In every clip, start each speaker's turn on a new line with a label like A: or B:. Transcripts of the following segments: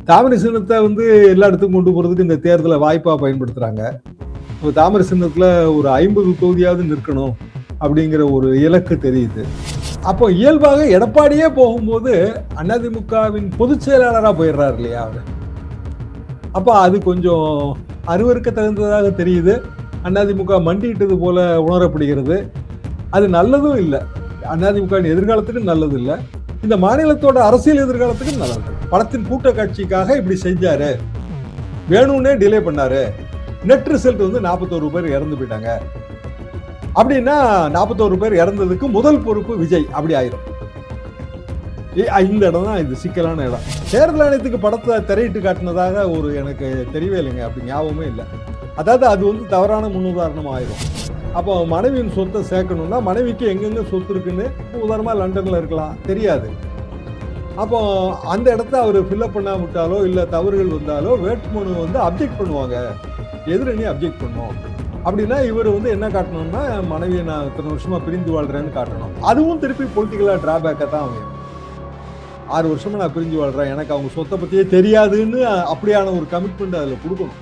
A: தாமரை சின்னத்தை வந்து எல்லா இடத்துக்கும் கொண்டு போறதுக்கு இந்த தேர்தலை வாய்ப்பா பயன்படுத்துறாங்க. இப்போ தாமரை சின்னத்துல ஒரு 50 தொகுதியாவது நிற்கணும் அப்படிங்கிற ஒரு இலக்கு தெரியுது. அப்போ இயல்பாக எடப்பாடியே போகும்போது அதிமுகவின் பொதுச் செயலாளராக போயிடுறாரு இல்லையா அவரு. அப்போ அது கொஞ்சம் அருவருக்க தகுந்ததாக தெரியுது. அதிமுக மண்டியிட்டது போல உணரப்படுகிறது. அது நல்லதும் இல்லை. அதிமுகவின் எதிர்காலத்துக்கு நல்லது இல்லை. இந்த மாநிலத்தோட அரசியல் எதிர்காலத்துக்கு நல்லது. படத்தின் கூட்ட காட்சிக்காக இப்படி செஞ்சாரு, வேணும்னே டிலே பண்ணாரு. நெட் ரிசல்ட் வந்து 41 பேர் இறந்து போயிட்டாங்க அப்படின்னா 41 பேர் இறந்ததுக்கு முதல் பொறுப்பு விஜய் அப்படி ஆயிரும். இந்த இடம் தான் இது சிக்கலான இடம். தேர்தல் ஆணையத்துக்கு படத்தை திரையிட்டு காட்டினதாக ஒரு எனக்கு தெரியவே இல்லைங்க, அப்படி ஞாபகமே இல்லை. அதாவது அது வந்து தவறான முன்னுதாரணம் ஆயிரும். அப்போ மனைவியின் சொத்தை சேர்க்கணும்னா மனைவிக்கு எங்கெங்க சொத்து இருக்குன்னு, உதாரணமா லண்டன்ல இருக்கலாம், தெரியாது. அப்போ அந்த இடத்த அவர் ஃபில்அப் பண்ணாமட்டாலோ இல்லை தவறுகள் வந்தாலோ வேட்புமனு வந்து அப்ஜெக்ட் பண்ணுவாங்க, எதிரணி அப்ஜெக்ட் பண்ணுவோம். அப்படின்னா இவர் வந்து என்ன காட்டணும்னா மனைவியை நான் இத்தனை வருஷமா பிரிந்து வாழ்றேன்னு காட்டணும். அதுவும் திருப்பி பொலிட்டிக்கலா டிராபேக்கை தான் அமையும். 6 வருஷமா நான் பிரிஞ்சு வாழ்றேன், எனக்கு அவங்க சொத்தை பத்தியே தெரியாதுன்னு அப்படியான ஒரு கமிட்மெண்ட் அதில் கொடுக்கணும்.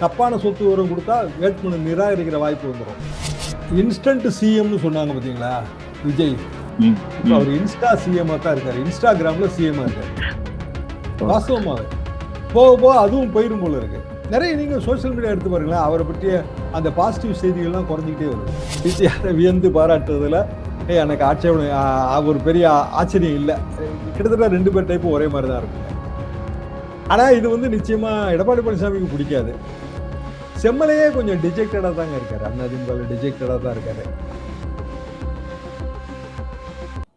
A: தப்பான சொத்து விவரம் கொடுத்தா வேட்புமனு நிராகரிக்கிற வாய்ப்பு வந்துடும். இன்ஸ்டன்ட் சிஎம்னு சொன்னாங்க பார்த்தீங்களா விஜய், அவர் இன்ஸ்டா சிஎம்மா தான் இருக்காரு, இன்ஸ்டாகிராம்ல சிஎம்மா இருக்காரு. வாஸ்தவமாவே போக போக அதுவும் போயிடும் போல இருக்கு. நிறைய நீங்கள் சோசியல் மீடியா எடுத்து பாருங்களேன், அவரை பற்றிய அந்த பாசிட்டிவ் செய்திகள்லாம் குறைஞ்சிக்கிட்டே வருது. விஜயாரை வியந்து பாராட்டுறதுல எனக்கு ஆட்சேபனை, ஒரு பெரிய ஆச்சரியம் இல்லை. கிட்டத்தட்ட 2 பேர் டைப்பும் ஒரே மாதிரி தான் இருக்குங்க. ஆனால் இது வந்து நிச்சயமா எடப்பாடி பழனிசாமிக்கு பிடிக்காது. செம்மலையே கொஞ்சம் டிஜெக்டடாக தாங்க இருக்காரு, அதிமுக டிஜெக்டடாக தான் இருக்காரு.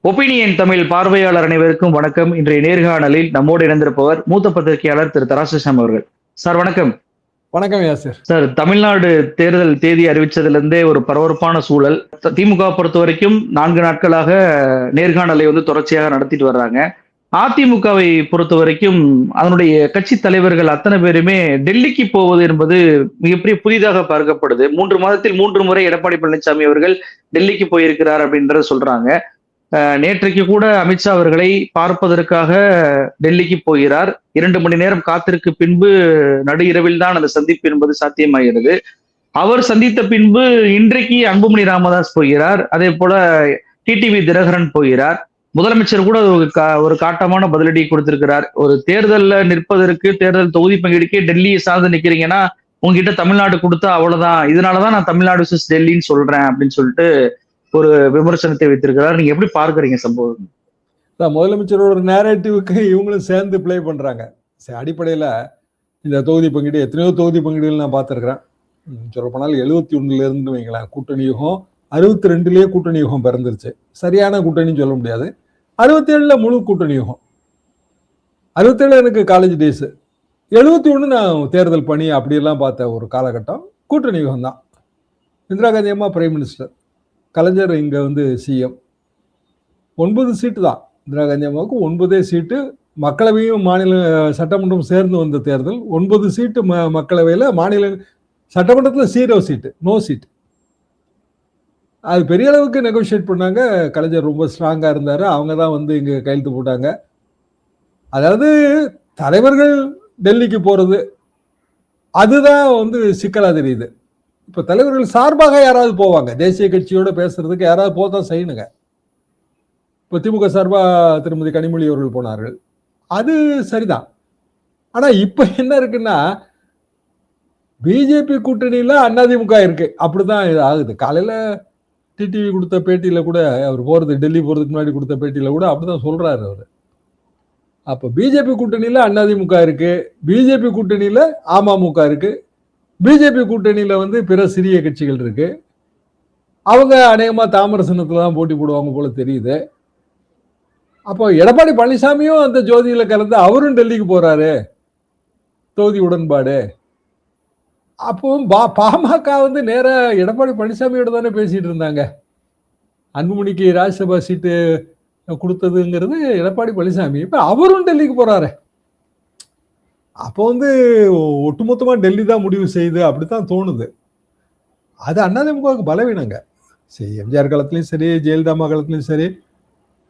B: ஒப்பீனியன் தமிழ் பார்வையாளர் அனைவருக்கும் வணக்கம். இன்றைய நேர்காணலில் நம்மோடு இணைந்திருப்பவர் மூத்த பத்திரிகையாளர் திரு தராசுசாமி அவர்கள். சார் வணக்கம்.
A: வணக்கம் யாசர்.
B: சார், தமிழ்நாடு தேர்தல் தேதி அறிவிச்சதிலிருந்தே ஒரு பரபரப்பான சூழல். திமுக பொறுத்த வரைக்கும் 4 நாட்களாக நேர்காணலை வந்து தொடர்ச்சியாக நடத்திட்டு வர்றாங்க. அதிமுகவை பொறுத்த வரைக்கும் அதனுடைய கட்சி தலைவர்கள் அத்தனை பேருமே டெல்லிக்கு போவது என்பது மிகப்பெரிய புதிதாக பார்க்கப்படுது. 3 மாதத்தில் 3 முறை எடப்பாடி பழனிசாமி அவர்கள் டெல்லிக்கு போயிருக்கிறார் அப்படின்றத சொல்றாங்க. நேற்றைக்கு கூட அமித்ஷா அவர்களை பார்ப்பதற்காக டெல்லிக்கு போகிறார். 2 மணி நேரம் காத்திருக்கு பின்பு நடு இரவில் தான் அந்த சந்திப்பு என்பது சாத்தியமாகிறது. அவர் சந்தித்த பின்பு இன்றைக்கு அன்புமணி ராமதாஸ் போகிறார். அதே போல டிடிவி தினகரன் போகிறார். முதலமைச்சர் கூட ஒரு காட்டமான பதிலடி கொடுத்திருக்கிறார். ஒரு தேர்தல்ல நிற்பதற்கு, தேர்தல் தொகுதி பங்கீடுக்கே டெல்லியை சார்ந்து நிக்கிறீங்கன்னா உங்ககிட்ட தமிழ்நாடு கொடுத்தா அவ்வளவுதான், இதனாலதான் நான் தமிழ்நாடு விசஸ் டெல்லின்னு சொல்றேன் அப்படின்னு சொல்லிட்டு ஒரு விமர்சனத்தை வைத்திருக்கிறார். நீங்க எப்படி பார்க்கறீங்க சம்பவம்?
A: முதலமைச்சரோட நேரேட்டிவுக்கு இவங்களும் சேர்ந்து பிளே பண்றாங்க. அடிப்படையில இந்த தொகுதி பங்கீடு, எத்தனையோ தொகுதி பங்கீடுகள் நான் பார்த்திருக்கிறேன். சொல்லப்போனால் 71 இருந்து வைங்களேன் கூட்டணி யுகம், 62லயே கூட்டணி யுகம் பிறந்துருச்சு. சரியான கூட்டணின்னு சொல்ல முடியாது. 67ல முழு கூட்டணி யுகம். 67 எனக்கு காலேஜ் டேஸ். 71 நான் தேர்தல் பணி அப்படியெல்லாம் பார்த்த ஒரு காலகட்டம் கூட்டணி யுகம் தான். இந்திரா காந்தி அம்மா பிரைம் மினிஸ்டர், கலைஞர் இங்க வந்து சிஎம். 9 சீட்டு தான் இந்திரா காந்தி அம்மாவுக்கு, 9 சீட்டு. மக்களவையும் மாநில சட்டமன்றம் சேர்ந்து வந்த தேர்தல் 9 சீட்டு மக்களவையில், மாநில சட்டமன்றத்தில் 0 சீட்டு, நோ சீட். அது பெரிய அளவுக்கு நெகோசியேட் பண்ணாங்க. கலைஞர் ரொம்ப ஸ்ட்ராங்கா இருந்தாரு. அவங்க தான் வந்து இங்க கையெழுத்து போட்டாங்க. அதாவது தலைவர்கள் டெல்லிக்கு போறது அதுதான் வந்து சிக்கலா தெரியுது. இப்ப தலைவர்கள் சார்பாக யாராவது போவாங்க, தேசிய கட்சியோட பேசுறதுக்கு யாராவது போதான் செய்யணுங்க. இப்போ திமுக சார்பா திருமதி கனிமொழி அவர்கள் போனார்கள், அது சரிதான். ஆனா இப்ப என்ன இருக்குன்னா பிஜேபி கூட்டணியில அதிமுக இருக்கு, அப்படிதான் இது ஆகுது. காலையில டிடிவி கொடுத்த பேட்டியில கூட, அவர் போறது டெல்லி போறதுக்கு முன்னாடி கொடுத்த பேட்டியில கூட அப்படிதான் சொல்றாரு அவரு. அப்ப பிஜேபி கூட்டணியில அதிமுக இருக்கு, பிஜேபி கூட்டணியில அமமுக இருக்கு, பிஜேபி கூட்டணியில வந்து பிற சிறிய கட்சிகள் இருக்கு. அவங்க அநேகமா தாமரை சின்னத்துல தான் போட்டி போடுவாங்க போல தெரியுது. அப்போ எடப்பாடி பழனிசாமியும் அந்த ஜோதியில கலந்து அவரும் டெல்லிக்கு போறாரு, தொகுதி உடன்பாடு. அப்போ பாமக வந்து நேர எடப்பாடி பழனிசாமியோட தானே பேசிட்டு இருந்தாங்க. அன்புமணிக்கு ராஜ்யசபா சீட்டு கொடுத்ததுங்கிறது எடப்பாடி பழனிசாமி. இப்ப அவரும் டெல்லிக்கு போறாரு. அப்போ வந்து ஒட்டுமொத்தமா டெல்லி தான் முடிவு செய்யுது, அப்படித்தான் தோணுது. அது அதிமுகவுக்கு பலவீனங்க. சரி, எம்ஜிஆர் காலத்திலயும் சரி, ஜெயலலிதா காலத்திலயும் சரி,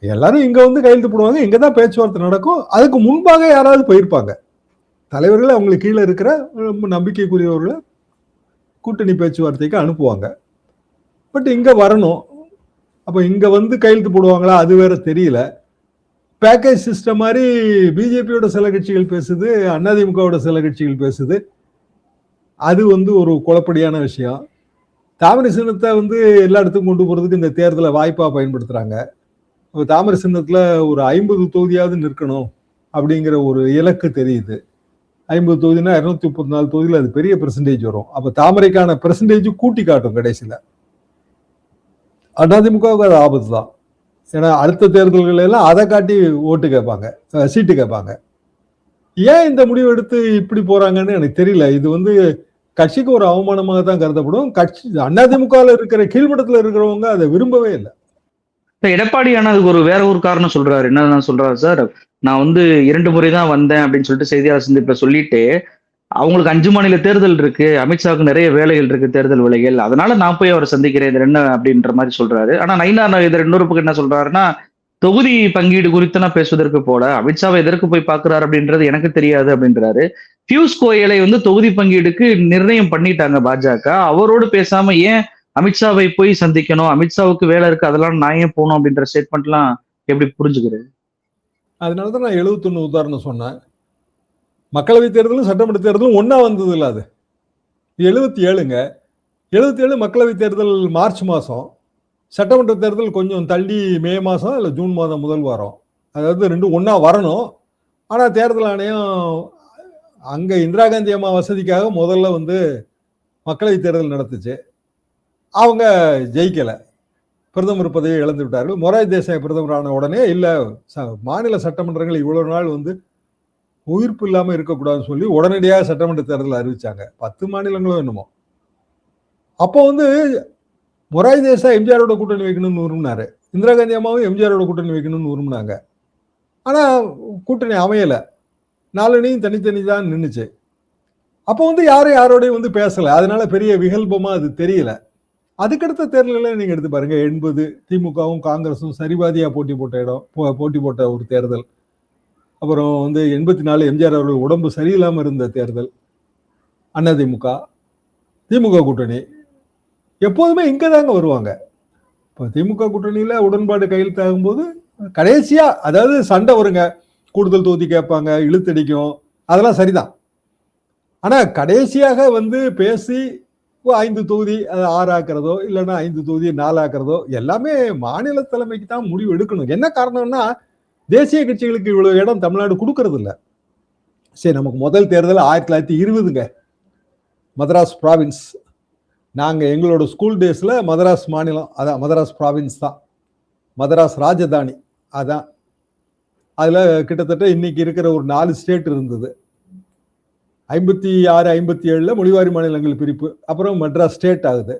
A: எல்லாரும் இங்க வந்து கையெழுத்து போடுவாங்க, இங்கதான் பேச்சுவார்த்தை நடக்கும். அதுக்கு முன்பாக யாராவது போயிருப்பாங்க. தலைவர்கள் அவங்களுக்கு கீழே இருக்கிற ரொம்ப நம்பிக்கைக்குரியவர்களை கூட்டணி பேச்சுவார்த்தைக்கு அனுப்புவாங்க. பட் இங்க வரணும். அப்ப இங்க வந்து கையெழுத்து போடுவாங்களா அது வேற தெரியல. பேக்கேஜ் சிஸ்டம் மாதிரி பிஜேபியோட சில கட்சிகள் பேசுது, அதிமுகவோட சில கட்சிகள் பேசுது. அது வந்து ஒரு குழப்படியான விஷயம். தாமரை சின்னத்தை வந்து எல்லா இடத்துக்கும் கொண்டு போறதுக்கு இந்த தேர்தலை வாய்ப்பா பயன்படுத்துறாங்க. தாமரை சின்னத்துல ஒரு 50 தொகுதியாவது நிற்கணும் அப்படிங்கிற ஒரு இலக்கு தெரியுது. 50 தொகுதினா 234 தொகுதியில் அது பெரிய பெர்சன்டேஜ் வரும். அப்ப தாமரைக்கான பெர்சன்டேஜ் கூட்டி காட்டும் கடைசியில. அதிமுகவுக்கு அது ஆபத்து தான். ஏன்னா அடுத்த தேர்தல்கள் எல்லாம் அதை காட்டி ஓட்டு கேட்பாங்க, சீட்டு கேட்பாங்க. ஏன் இந்த முடிவு எடுத்து இப்படி போறாங்கன்னு எனக்கு தெரியல. இது வந்து கட்சிக்கு ஒரு அவமானமாக தான் கருதப்படும். கட்சி அதிமுகவில் இருக்கிற கீழ்மட்டத்தில் இருக்கிறவங்க அதை விரும்பவே இல்லை.
B: எடப்பாடி ஆனா அதுக்கு வேற ஒரு காரணம் சொல்றாரு. என்னதான் சொல்றாரு சார், நான் வந்து 2 முறை தான் வந்தேன் அப்படின்னு சொல்லிட்டு செய்தியாளர் சந்திப்புல சொல்லிட்டு, அவங்களுக்கு 5 மாநில தேர்தல் இருக்கு, அமித்ஷாவுக்கு நிறைய வேலைகள் இருக்கு, தேர்தல் வேலைகள், அதனால நான் போய் அவரை சந்திக்கிறேன், இது என்ன அப்படின்ற மாதிரி சொல்றாரு. ஆனா நயினார் நாகேந்திரன் இன்னொரு பக்கம் என்ன சொல்றாருன்னா, தொகுதி பங்கீடு குறித்து நான் பேசுவதற்கு போல, அமித்ஷாவை எதற்கு போய் பாக்குறாரு அப்படின்றது எனக்கு தெரியாது அப்படின்றாரு. பியூஷ் கோயலை வந்து தொகுதி பங்கீடுக்கு நிர்ணயம் பண்ணிட்டாங்க பாஜக. அவரோடு பேசாம ஏன் அமித்ஷாவை போய் சந்திக்கணும், அமித்ஷாவுக்கு வேலை இருக்கு, அதெல்லாம் நான் ஏன் போகணும் அப்படின்ற ஸ்டேட்மெண்ட்லாம் எப்படி புரிஞ்சுக்கிறேன்?
A: அதனாலதான் நான் 71 உதாரணம் சொன்னேன். மக்களவை தேர்தலும் சட்டமன்ற தேர்தலும் ஒன்னா வந்தது இல்ல. அது 77ங்க. 77 மக்களவை தேர்தல் மார்ச் மாசம், சட்டமன்ற தேர்தல் கொஞ்சம் தள்ளி மே மாசம் இல்ல ஜூன் மாதம் முதல் வாரம். அதாவது ரெண்டும் ஒன்னா வரணும். ஆனா தேர்தல் ஆணையம் அங்க இந்திரா காந்தி அம்மா வசதிக்காக முதல்ல வந்து மக்களவை தேர்தல் நடத்துச்சு. அவங்க ஜெயிக்கல, பிரதமர் பதவியை இழந்து விட்டார்கள். மொரார்ஜி தேசாய் பிரதமர் ஆன உடனே இல்ல மாநில சட்டமன்றங்கள் இவ்வளவு நாள் வந்து உயிர்ப்பு இல்லாம இருக்கக்கூடாதுன்னு சொல்லி உடனடியாக சட்டமன்ற தேர்தல் அறிவிச்சாங்க. 10 மாநிலங்களும் என்னமோ. அப்போ வந்து மொரார்ஜி தேசாய் எம்ஜிஆரோட கூட்டணி வைக்கணும்னு விரும்பினாரு, இந்திரா காந்தி அம்மாவும் எம்ஜிஆரோட கூட்டணி வைக்கணும்னு விரும்பினாங்க. ஆனா கூட்டணி அமையல, நாலனையும் தனித்தனி தான் நின்றுச்சு. அப்போ வந்து யாரும் யாரோடையும் வந்து பேசல, அதனால பெரிய விகல்பமா அது தெரியல. அதுக்கடுத்த தேர்தல்களை நீங்க எடுத்து பாருங்க. 80 திமுகவும் காங்கிரஸும் சரிபாதியா போட்டி போட்ட ஒரு தேர்தல். அப்புறம் வந்து 84 எம்ஜிஆர் அவர்கள் உடம்பு சரியில்லாம இருந்த தேர்தல். அதிமுக திமுக கூட்டணி எப்போதுமே இங்க தாங்க வருவாங்க. இப்போ திமுக கூட்டணியில உடன்பாடு கையெழுத்தாகும் போது கடைசியா அதாவது சண்டை வருங்க, கூடுதல் தொகுதி கேட்பாங்க, இழுத்தடிக்கும், அதெல்லாம் சரிதான். ஆனா கடைசியாக வந்து பேசி 5 தொகுதி 6 ஆக்குறதோ இல்லைன்னா 5 தொகுதி 4 ஆக்குறதோ எல்லாமே மாநில தலைமைக்கு தான் முடிவு எடுக்கணும். என்ன காரணம்னா தேசிய கட்சிகளுக்கு இவ்வளவு இடம் தமிழ்நாடு கொடுக்கறது இல்லை. சரி, நமக்கு முதல் தேர்தல் 1920ங்க, மதராஸ் ப்ராவின்ஸ். நாங்க எங்களோட ஸ்கூல் டேஸ்ல மதராஸ் மாநிலம் அதான், மதராஸ் ப்ராவின்ஸ் தான், மதராஸ் ராஜதானி அதான். அதுல கிட்டத்தட்ட இன்னைக்கு இருக்கிற ஒரு 4 ஸ்டேட் இருந்தது. 56 57ல மொழிவாரி மாநிலங்கள் பிரிப்பு, அப்புறம் மெட்ராஸ் ஸ்டேட் ஆகுது.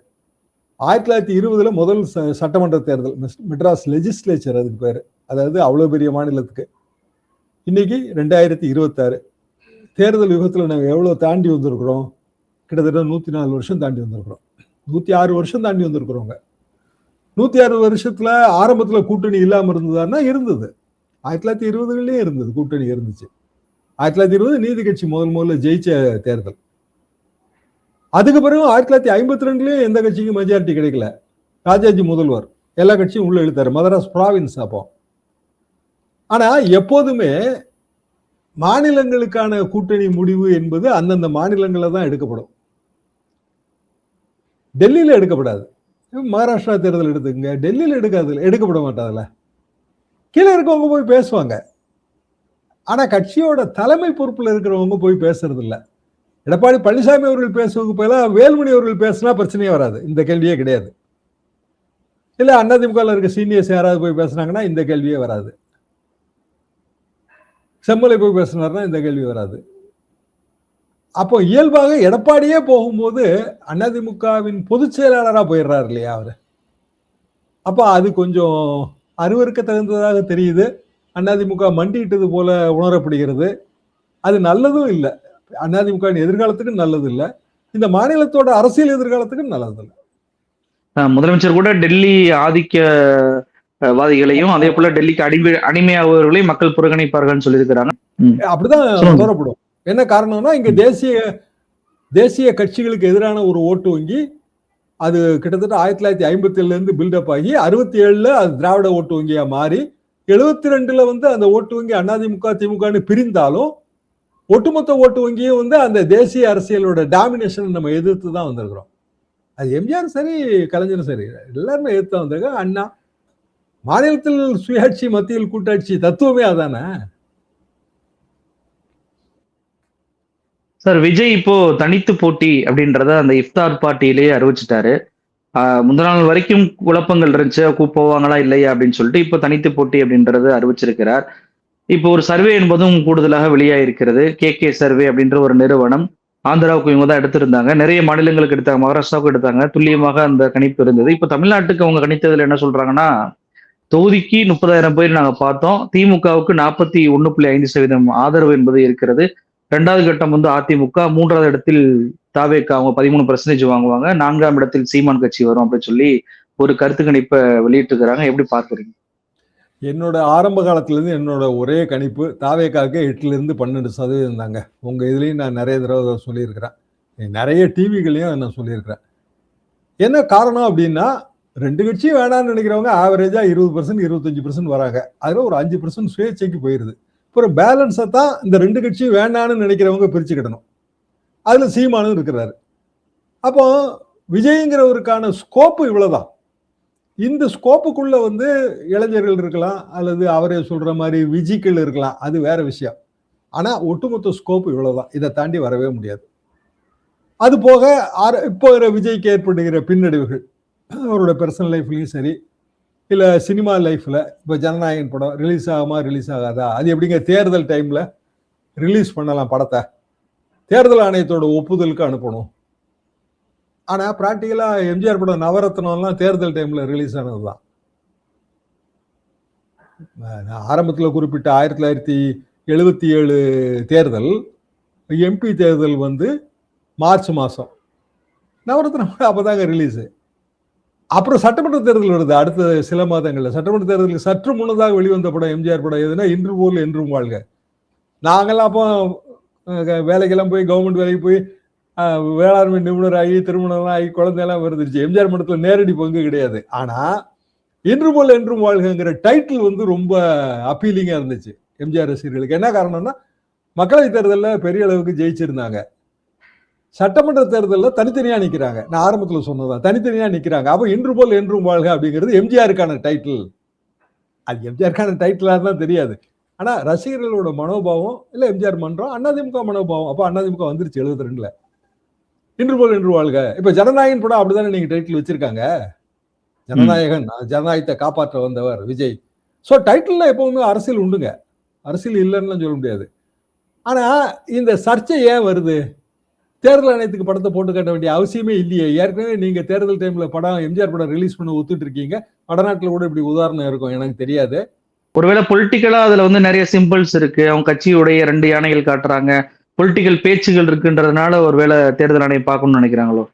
A: 1920ல முதல் சட்டமன்ற தேர்தல், மெட்ராஸ் லெஜிஸ்லேச்சர் அதுக்கு பேரு. அதாவது அவ்வளவு பெரிய மாநிலத்துக்கு. இன்னைக்கு 2026 தேர்தல் யுகத்துல நாங்க எவ்வளவு தாண்டி வந்திருக்கிறோம்? கிட்டத்தட்ட 104 வருஷம் தாண்டி வந்திருக்கிறோம். 106 வருஷம் தாண்டி வந்திருக்கிறோங்க. 106 வருஷத்துல ஆரம்பத்துல கூட்டணி இல்லாம இருந்ததுன்னா இருந்தது. 1920லேயே இருந்தது, கூட்டணி இருந்துச்சு. 1920 நீதி கட்சி முதல்ல ஜெயிச்ச தேர்தல். அதுக்கு பிறகு 1952லயும் எந்த கட்சிக்கும் மெஜாரிட்டி கிடைக்கல. ராஜாஜி முதல்வர், எல்லா கட்சியும் உள்ள இழுத்தாரு, மதராஸ் ப்ராவின்ஸ் அப்போ. ஆனா எப்போதுமே மாநிலங்களுக்கான கூட்டணி முடிவு என்பது அந்தந்த மாநிலங்களில் தான் எடுக்கப்படும், டெல்லியில எடுக்கப்படாது. மகாராஷ்டிரா தேர்தல் எடுத்துங்க, டெல்லியில எடுக்கப்பட மாட்டாதுல்ல. கீழே இருக்கவங்க போய் பேசுவாங்க. ஆனா கட்சியோட தலைமை பொறுப்புல இருக்கிறவங்க போய் பேசுறது இல்லை. எடப்பாடி பழனிசாமி அவர்கள் பேசுவதற்கு பதிலா வேலுமணி அவர்கள் பேசினா பிரச்சனையே வராது, இந்த கேள்வியே கிடையாது. இல்ல அதிமுக இருக்க சீனியர்ஸ் யாராவது போய் பேசுனாங்கன்னா இந்த கேள்வியே வராது. செம்மலை போய் பேசினார்னா இந்த கேள்வி வராது. அப்போ இயல்பாக எடப்பாடியே போகும்போது அதிமுகவின் பொதுச் செயலாளராக போயிடுறாரு இல்லையா அவரு. அப்ப அது கொஞ்சம் அருவருக்க தகுந்ததாக தெரியுது. அதிமுக மண்டியிட்டது போல உணரப்படுகிறது. அது நல்லதும் இல்லை, அதிமுகவின் எதிர்காலத்துக்கு நல்லது இல்லை, இந்த மாநிலத்தோட அரசியல் எதிர்காலத்துக்கு நல்லது இல்லை.
B: முதலமைச்சர் கூட டெல்லி ஆதிக்கவாதிகளையும் அதே போல டெல்லிக்கு அடிமையாகவர்களையும் மக்கள் புறக்கணிப்பார்கள் சொல்லியிருக்கிறாங்க.
A: அப்படிதான் உணரப்படும். என்ன காரணம்னா இங்க தேசிய கட்சிகளுக்கு எதிரான ஒரு ஓட்டு வங்கி அது கிட்டத்தட்ட 1957 இருந்து பில்டப் ஆகி 67 அது திராவிட ஓட்டு வங்கியா மாறி 72 அந்த ஓட்டு வங்கி அதிமுக திமுகன்னு பிரிந்தாலும் ஒட்டுமொத்த ஓட்டு வங்கியும் அந்த தேசிய அரசியலோட டாமினேஷன் நம்ம எதிர்த்து தான் வந்திருக்கிறோம். அது எம்ஜிஆர் சரி, கலைஞரும் சரி, எல்லாருமே எதிர்த்து வந்திருக்க. அண்ணா மாநிலத்தில் சுயாட்சி, மத்தியில் கூட்டாட்சி தத்துவமே அதானே.
B: சார், விஜய் இப்போ தனித்து போட்டி அப்படின்றத அந்த இஃப்தார் பார்ட்டியிலேயே அறிவிச்சிட்டாரு. முந்தின நாள் வரைக்கும் குழப்பங்கள் இருந்துச்சு, போவாங்களா இல்லையா அப்படின்னு சொல்லிட்டு இப்போ தனித்து போட்டி அப்படின்றத அறிவிச்சிருக்கிறார். இப்போ ஒரு சர்வே என்பதும் கூடுதலாக வெளியாயிருக்கிறது. கே சர்வே அப்படின்ற ஒரு நிறுவனம் ஆந்திராவுக்கு இவங்க தான் எடுத்திருந்தாங்க. நிறைய மாநிலங்களுக்கு எடுத்தாங்க, மகாராஷ்டிராவுக்கு எடுத்தாங்க. துல்லியமாக அந்த கணிப்பு இருந்தது. இப்போ தமிழ்நாட்டுக்கு அவங்க கணித்ததுல என்ன சொல்றாங்கன்னா, தொகுதிக்கு 30,000 பேர் நாங்க பார்த்தோம். திமுகவுக்கு 41.5% ஆதரவு என்பது இருக்கிறது. 2வது கட்டம் அதிமுக, 3வது இடத்தில் தாவேகா அவங்க 13% வாங்குவாங்க. 4ஆம் இடத்தில் சீமான் கட்சி வரும் அப்படின்னு சொல்லி ஒரு கருத்து கணிப்பை வெளியிட்டிருக்கிறாங்க. எப்படி பார்க்குறீங்க?
A: என்னோட ஆரம்ப காலத்திலேருந்து என்னோட ஒரே கணிப்பு தாவேகாவுக்கு 8லிருந்து 12% தாங்க. உங்க இதுலயும் நான் நிறைய தடவை சொல்லியிருக்கிறேன், நிறைய டிவிகளையும் நான் சொல்லியிருக்கிறேன். என்ன காரணம் அப்படின்னா, 2 கட்சியும் வேணாம்னு நினைக்கிறவங்க ஆவரேஜா 20% 25% வராங்க. அதுல ஒரு 5% சுயேட்சைக்கு போயிருது. அப்புறம் பேலன்ஸை தான் இந்த 2 கட்சியும் வேண்டான்னு நினைக்கிறவங்க பிரிச்சுக்கிடணும். அதுல சீமானும் இருக்கிறாரு. அப்போ விஜய்ங்கிறவருக்கான ஸ்கோப்பு இவ்வளவுதான். இந்த ஸ்கோப்புக்குள்ள இளைஞர்கள் இருக்கலாம், அல்லது அவரே சொல்ற மாதிரி விஜிக்கள் இருக்கலாம், அது வேற விஷயம். ஆனா ஒட்டுமொத்த ஸ்கோப்பு இவ்வளவுதான். இதை தாண்டி வரவே முடியாது. அது போக இப்போ விஜய்க்கு ஏற்படுகிற பின்னடைவுகள், அவரோட பர்சனல் லைஃப்லயும் சரி, இல்ல சினிமா லைஃப்ல, இப்போ ஜனநாயகன் படம் ரிலீஸ் ஆகுமா ரிலீஸ் ஆகாதா, அது எப்படிங்க தேர்தல் டைம்ல ரிலீஸ் பண்ணலாம் படத்தை, தேர்தல் ஆணையத்தோட ஒப்புதலுக்கு அனுப்பணும். ஆனா பிராக்டிக்கலா எம்ஜிஆர் படம் நவரத்னம்லாம் தேர்தல் டைம்ல ரிலீஸ் ஆனதுதான். ஆரம்பத்தில் குறிப்பிட்ட 1977 தேர்தல், எம்பி தேர்தல் மார்ச் மாசம், நவரத்னம் அப்பதாங்க ரிலீஸ். அப்புறம் சட்டமன்ற தேர்தல் வருது அடுத்த சில மாதங்கள்ல. சட்டமன்ற தேர்தலுக்கு சற்று முன்னதாக வெளிவந்த படம் எம்ஜிஆர் படம் எதுனா இன்று போல் என்றும் வாழ்க. நாங்கெல்லாம் அப்போ வேலைக்கெல்லாம் போய், கவர்மெண்ட் வேலைக்கு போய் வேளாண்மை நிபுணர் ஆகி, திருமணம் ஆகி, குழந்தையெல்லாம் வருதுச்சு. எம்ஜிஆர் படத்துல நேரடி பங்கு கிடையாது. ஆனா இன்று போல் என்றும் வாழ்கிற டைட்டில் ரொம்ப அப்பீலிங்கா இருந்துச்சு எம்ஜிஆர் ரசிகர்களுக்கு. என்ன காரணம்னா, மக்களவை தேர்தலில் பெரிய அளவுக்கு ஜெயிச்சிருந்தாங்க, சட்டமன்ற தேர்தலில் தனித்தனியா நிக்கிறாங்க. நான் ஆரம்பத்தில் சொன்னதான், தனித்தனியா நிக்கிறாங்க. அப்ப இன்று போல் என்றும் வாழ்க அப்படிங்கிறது எம்ஜிஆருக்கான டைட்டில். அது எம்ஜிஆருக்கான டைட்டிலா தான் தெரியாது. ஆனா ரசிகர்களோட மனோபாவம் இல்ல, எம்ஜிஆர் மன்றம், அதிமுக மனோபாவம். அப்ப அதிமுக வந்துருச்சு 72ல. இன்று போல் என்று வாழ்க. இப்ப ஜனநாயகன் படம் அப்படிதானே நீங்க டைட்டில் வச்சிருக்காங்க. ஜனநாயகன், ஜனநாயகத்தை காப்பாற்ற வந்தவர் விஜய். சோ டைட்டில்ல எப்பவுமே அரசியல் உண்டுங்க, அரசியல் இல்லைன்னு சொல்ல முடியாது. ஆனா இந்த சர்ச்சை ஏன் வருது? தேர்தல் ஆணையத்துக்கு படத்தை போட்டு காட்ட வேண்டிய அவசியமே இல்லையே. ஏற்கனவே நீங்க தேர்தல் டைம்ல படம், எம்ஜிஆர் படம் ரிலீஸ் பண்ண ஒத்துட்டு இருக்கீங்க. வடநாட்டுல கூட இப்படி உதாரணம் இருக்கும், எனக்கு தெரியாது.
B: ஒருவேளை பொலிட்டிக்கலா அதுல நிறைய சிம்பிள்ஸ் இருக்கு, அவங்க கட்சியுடைய 2 யானைகள் காட்டுறாங்க, பொலிட்டிக்கல் பேச்சுகள் இருக்குன்றதுனால ஒருவேளை தேர்தல் ஆணையம் பார்க்கணும்னு நினைக்கிறாங்களோ?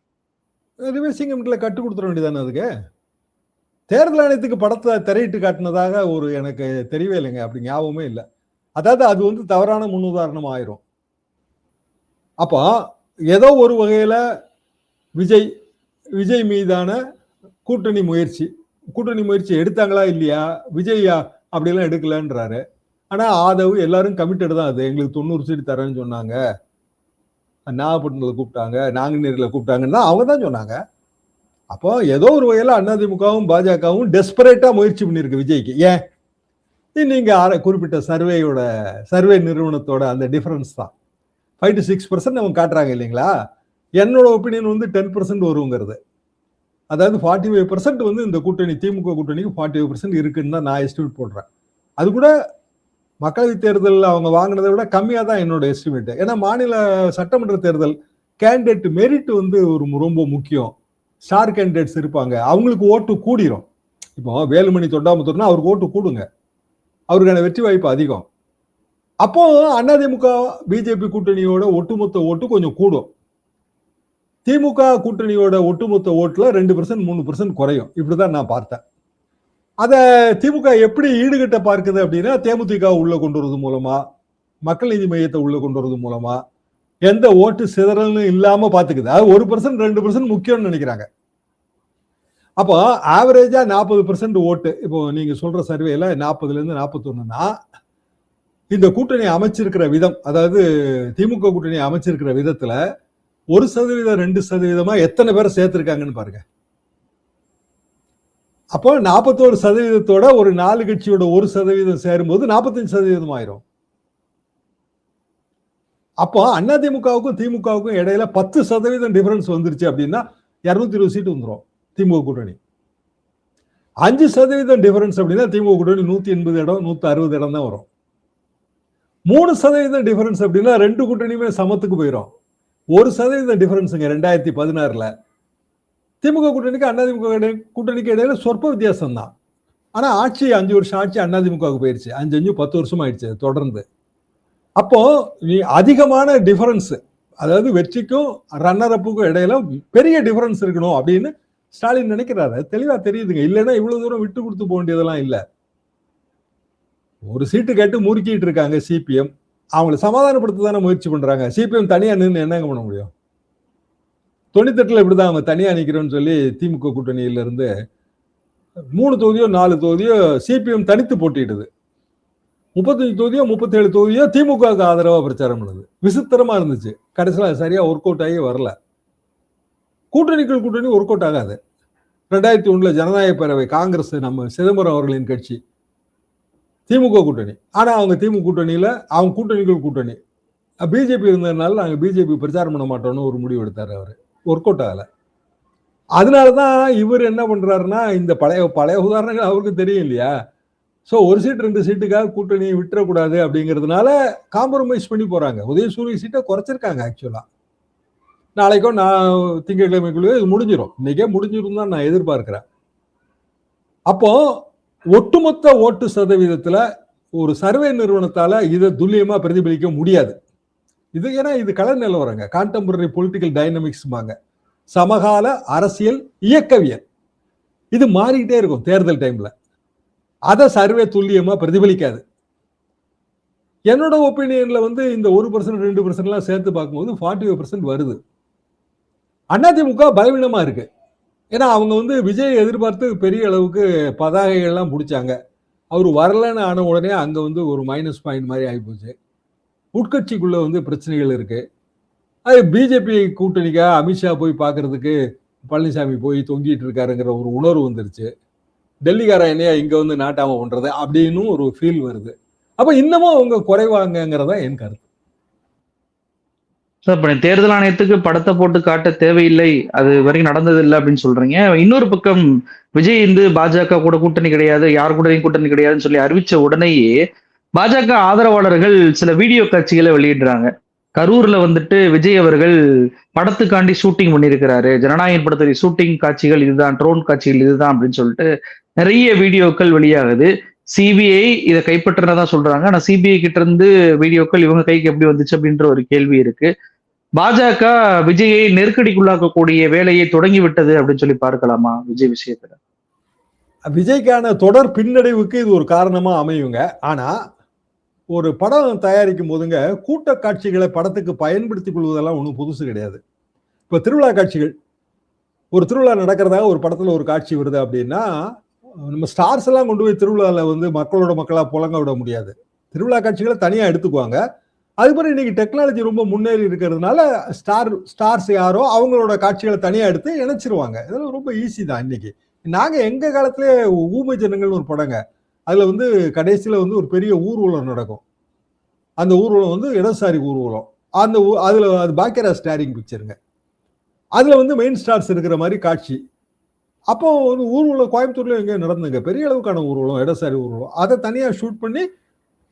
A: ரிவர்சிங்ல கட்டு கொடுத்துட வேண்டியதானே அதுக்கு. தேர்தல் ஆணையத்துக்கு படத்தை திரையிட்டு காட்டினதாக எனக்கு தெரியவே இல்லைங்க, அப்படி ஞாபகமே இல்லை. அதாவது அது தவறான முன்னுதாரணம் ஆயிரும். அப்போ ஏதோ ஒரு வகையில விஜய் மீதான கூட்டணி முயற்சி எடுத்தாங்களா இல்லையா? விஜய் அப்படியெல்லாம் எடுக்கலன்றாரு. ஆனா ஆதவ் எல்லாரும் கமிட்டட் தான். அது எங்களுக்கு 90 சீட் தரேன்னு சொன்னாங்க, நாகப்பட்டினத்தில் கூப்பிட்டாங்க, நாங்குநேரில் கூப்பிட்டாங்கன்னா அவங்க தான் சொன்னாங்க. அப்போ ஏதோ ஒரு வகையில அதிமுகவும் பாஜகவும் டெஸ்பரேட்டா முயற்சி பண்ணிருக்கு விஜய்க்கு. ஏன்? நீங்க குறிப்பிட்ட சர்வே நிறுவனத்தோட அந்த டிஃபரன்ஸ் தான். 5 to 6% அவங்க காட்டுறாங்க இல்லைங்களா? என்னோட ஒப்பீனியன் 10% வருங்கிறது. அதாவது 45% இந்த கூட்டணி, திமுக கூட்டணிக்கு 45% இருக்குன்னு தான் நான் எஸ்டிமேட் போடுறேன். அது கூட மக்களவை தேர்தல் அவங்க வாங்கினதை விட கம்மியா தான் என்னோட எஸ்டிமேட். ஏன்னா மாநில சட்டமன்ற தேர்தல் கேண்டிடேட் மெரிட் ரொம்ப முக்கியம். ஸ்டார் கேண்டிடேட்ஸ் இருப்பாங்க, அவங்களுக்கு ஓட்டு கூடிரும். இப்போ வேலுமணி தொண்டாமுத்தூர்னா அவருக்கு ஓட்டு கூடுங்க, அவருக்கான வெற்றி வாய்ப்பு அதிகம். அப்போ அதிமுக பிஜேபி கூட்டணியோட ஒட்டுமொத்த ஓட்டு கொஞ்சம் கூடும். திமுக கூட்டணியோட ஒட்டுமொத்த ஓட்டுல 2% 3% குறையும். இப்படிதான் நான் பார்த்தேன். அத திமுக எப்படி ஈடுகட்ட பார்க்குது அப்படின்னா, தேமுதிக உள்ள கொண்டு வரது மூலமா, மக்கள் நீதி மையத்தை உள்ள கொண்டு வரது மூலமா எந்த ஓட்டு சிதறலும் இல்லாம பாத்துக்குது. அது 1% 2% முக்கியம்னு நினைக்கிறாங்க. அப்போ ஆவரேஜா 40% ஓட்டு, இப்போ நீங்க சொல்ற சர்வேல 40ல இருந்து 41னா இந்த கூட்டணி அமைச்சிருக்கிற விதம், அதாவது திமுக கூட்டணி அமைச்சிருக்கிற விதத்துல 1% 2% எத்தனை பேரை சேர்த்திருக்காங்கன்னு பாருங்க. அப்போ 41% ஒரு 4 கட்சியோட 1% சேரும்போது 45% ஆயிரும். அப்போ அதிமுகவுக்கும் திமுகவுக்கும் இடையில 10% டிஃபரன்ஸ் வந்துருச்சு அப்படின்னா 220 சீட்டு வந்துடும் திமுக கூட்டணி. 5% டிஃபரன்ஸ் அப்படின்னா திமுக கூட்டணி 180 இடம் 160 இடம் தான் வரும். 3% டிஃபரன்ஸ் அப்படின்னா 2 கூட்டணியுமே சமத்துக்கு போயிடும். 1% டிஃபரன்ஸுங்க 2016ல திமுக கூட்டணிக்கு அதிமுக கூட்டணிக்கு இடையில சொற்ப வித்தியாசம் தான். ஆனா ஆட்சி 5 வருஷம் ஆட்சி அதிமுகவுக்கு போயிருச்சு. 5 10 வருஷம் ஆயிடுச்சு தொடர்ந்து. அப்போ நீ அதிகமான டிஃபரன்ஸ், அதாவது வெற்றிக்கும் ரன்னர் அப்புக்கும் இடையில பெரிய டிஃபரன்ஸ் இருக்கணும் அப்படின்னு ஸ்டாலின் நினைக்கிறாரு. தெளிவா தெரியுதுங்க. இல்லைன்னா இவ்வளவு தூரம் விட்டு கொடுத்து போக வேண்டியதெல்லாம் இல்லை. ஒரு சீட்டு கேட்டு முறுக்கிட்டு இருக்காங்க சிபிஎம். அவங்களை சமாதானப்படுத்த தானே முயற்சி பண்றாங்க. சிபிஎம் தனியா நின்று என்னங்க பண்ண முடியும்? 98ல இப்படிதான் அவங்க தனியா நிக்கிறோம்னு சொல்லி திமுக கூட்டணியில இருந்து 3 தொகுதியோ 4 தொகுதியோ சிபிஎம் தனித்து போட்டிடுது. 35 தொகுதியோ 37 தொகுதியோ திமுகவுக்கு ஆதரவா பிரச்சாரம் பண்ணுது. விசித்திரமா இருந்துச்சு. கடைசியில் அது சரியா ஒர்க் அவுட் ஆகி வரல. கூட்டணிக்குள் கூட்டணி ஒர்க் அவுட் ஆகாது. 2001 ஜனநாயக பேரவை காங்கிரஸ், நம்ம சிதம்பரம் அவர்களின் கட்சி, திமுக கூட்டணி. ஆனா அவங்க திமுக கூட்டணியில அவங்க கூட்டணிக்குள் கூட்டணி. பிஜேபி இருந்ததுனால நாங்க பிஜேபி பிரச்சாரம் பண்ண மாட்டோம்னு ஒரு முடிவு எடுத்தாரு. அவரு ஒர்க் அவுட் ஆகல. அதனாலதான் இவர் என்ன பண்றாருன்னா, இந்த பழைய உதாரணங்கள் அவருக்கு தெரியும் இல்லையா? ஸோ 1 சீட் 2 சீட்டுக்காக கூட்டணியை விட்டுறக்கூடாது அப்படிங்கிறதுனால காம்ப்ரமைஸ் பண்ணி போறாங்க. உதயசூரிய சீட்டை குறைச்சிருக்காங்க. ஆக்சுவலா நாளைக்கோ திங்கட்கிழமைக்குள்ளே இது முடிஞ்சிடும். இன்னைக்கே முடிஞ்சிடும் தான் நான் எதிர்பார்க்கிறேன். அப்போ ஒட்டுமொத்த ஓட்டு சதவீதத்துல ஒரு சர்வே நிறுவனத்தால இதை துல்லியமா பிரதிபலிக்க முடியாது. இது ஏன்னா இது கள நிலவரங்க. கான்டெம்பரரி பொலிட்டிக்கல் டைனமிக்ஸ்பாங்க, சமகால அரசியல் இயக்கவியல். இது மாறிக்கிட்டே இருக்கும் தேர்தல் டைம்ல. அதை சர்வே துல்லியமா பிரதிபலிக்காது. என்னோட ஒப்பீனியன்ல இந்த 1% 2% சேர்த்து பார்க்கும்போது 45% வருது. அதிமுக பலவீனமா இருக்கு. ஏன்னா அவங்க விஜய் எதிர்பார்த்து பெரிய அளவுக்கு பதாகைகள்லாம் பிடிச்சாங்க. அவர் வரலன்னு ஆன உடனே அங்க ஒரு மைனஸ் பாயிண்ட் மாதிரி ஆகிப்போச்சு. உட்கட்சிக்குள்ள பிரச்சனைகள் இருக்கு. அது பிஜேபி கூட்டணிக்கா அமித்ஷா போய் பார்க்கறதுக்கு பழனிசாமி போய் தொங்கிட்டு இருக்காருங்கிற ஒரு உணர்வு வந்துருச்சு. டெல்லிக்காரன் என்னையா இங்க நாட்டாம பண்றது அப்படின்னு ஒரு ஃபீல் வருது. அப்ப இன்னமும் அவங்க குறைவாங்கிறதா என் கருத்து.
B: தேர்தல் ஆணையத்துக்கு படத்தை போட்டு காட்ட தேவையில்லை, அது வரைக்கும் நடந்தது இல்லை அப்படின்னு சொல்றீங்க. இன்னொரு பக்கம் விஜய் பாஜக கூட கூட்டணி கிடையாது, யார் கூடயும் கூட்டணி கிடையாதுன்னு சொல்லி அறிவிச்ச உடனேயே பாஜக ஆதரவாளர்கள் சில வீடியோ காட்சிகளை வெளியிடுறாங்க. கரூர்ல விஜய் அவர்கள் படத்துக்காண்டி ஷூட்டிங் பண்ணியிருக்கிறாரு, ஜனநாயகம் படத்துடைய ஷூட்டிங் காட்சிகள் இதுதான், ட்ரோன் காட்சிகள் இதுதான் அப்படின்னு சொல்லிட்டு நிறைய வீடியோக்கள் வெளியாகுது. சிபிஐ இதை கைப்பற்றினதான் சொல்றாங்க. ஆனா சிபிஐ கிட்ட இருந்து வீடியோக்கள் இவங்க கைக்கு எப்படி வந்துச்சு அப்படின்ற ஒரு கேள்வி இருக்கு. பாஜக விஜயை நெருக்கடிக்குள்ளாக்கக்கூடிய வேலையை தொடங்கி விட்டது அப்படின்னு சொல்லி பார்க்கலாமா விஜய் விஷயத்துல?
A: விஜய்க்கான தொடர் பின்னடைவுக்கு இது ஒரு காரணமா அமையுங்க. ஆனா ஒரு படம் தயாரிக்கும் போதுங்க கூட்ட காட்சிகளை படத்துக்கு பயன்படுத்திக் கொள்வதெல்லாம் ஒன்றும் புதுசு கிடையாது. இப்ப திருவிழா காட்சிகள், ஒரு திருவிழா நடக்கிறதாக ஒரு படத்துல ஒரு காட்சி வருது அப்படின்னா நம்ம ஸ்டார்ஸ் எல்லாம் கொண்டு போய் திருவிழாவில் மக்களோட மக்களா புழங்க விட முடியாது. திருவிழா காட்சிகளை தனியா எடுத்துக்குவாங்க. அதுபோல இன்னைக்கு டெக்னாலஜி ரொம்ப முன்னேறி இருக்கிறதுனால ஸ்டார்ஸ் யாரோ அவங்களோட காட்சிகளை தனியா எடுத்து இணைச்சிருவாங்க. இதெல்லாம் ரொம்ப ஈஸி தான். இன்னைக்கு நாங்க எங்க காலத்திலே ஊமை ஜனங்கள்னு ஒரு படங்க, அதுல கடைசியில ஒரு பெரிய ஊர்வலம் நடக்கும். அந்த ஊர்வலம் இடதுசாரி ஊர்வலம். அதுல அது பாக்கியராஜ் ஸ்டாரிங் பிக்சருங்க. அதுல மெயின் ஸ்டார்ஸ் இருக்கிற மாதிரி காட்சி. அப்போ ஊர்வலம் கோயம்புத்தூர்ல எங்க நடந்துங்க, பெரிய அளவுக்கான ஊர்வலம், இடதுசாரி ஊர்வலம். அதை தனியா ஷூட் பண்ணி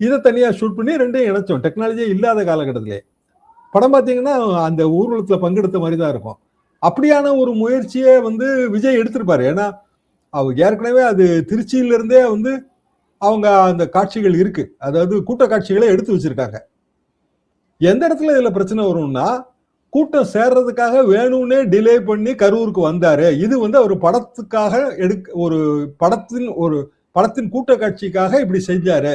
A: இதை தனியா ஷூட் பண்ணி ரெண்டையும் இணைச்சோம். டெக்னாலஜியே இல்லாத காலகட்டத்திலே படம் பார்த்தீங்கன்னா அந்த ஊர்வலத்துல பங்கெடுத்த மாதிரி தான் இருக்கும். அப்படியான ஒரு முயற்சியை விஜய் எடுத்திருப்பாரு. ஏன்னா அவங்க ஏற்கனவே அது திருச்சியில இருந்தே அவங்க அந்த காட்சிகள் இருக்கு, அதாவது கூட்ட காட்சிகளை எடுத்து வச்சிருக்காங்க. எந்த இடத்துல இதுல பிரச்சனை வரும்னா, கூட்டம் சேர்றதுக்காக வேணும்னே டிலே பண்ணி கரூருக்கு வந்தாரு. இது அவர் படத்துக்காக ஒரு படத்தின் கூட்ட காட்சிக்காக இப்படி செஞ்சாரு,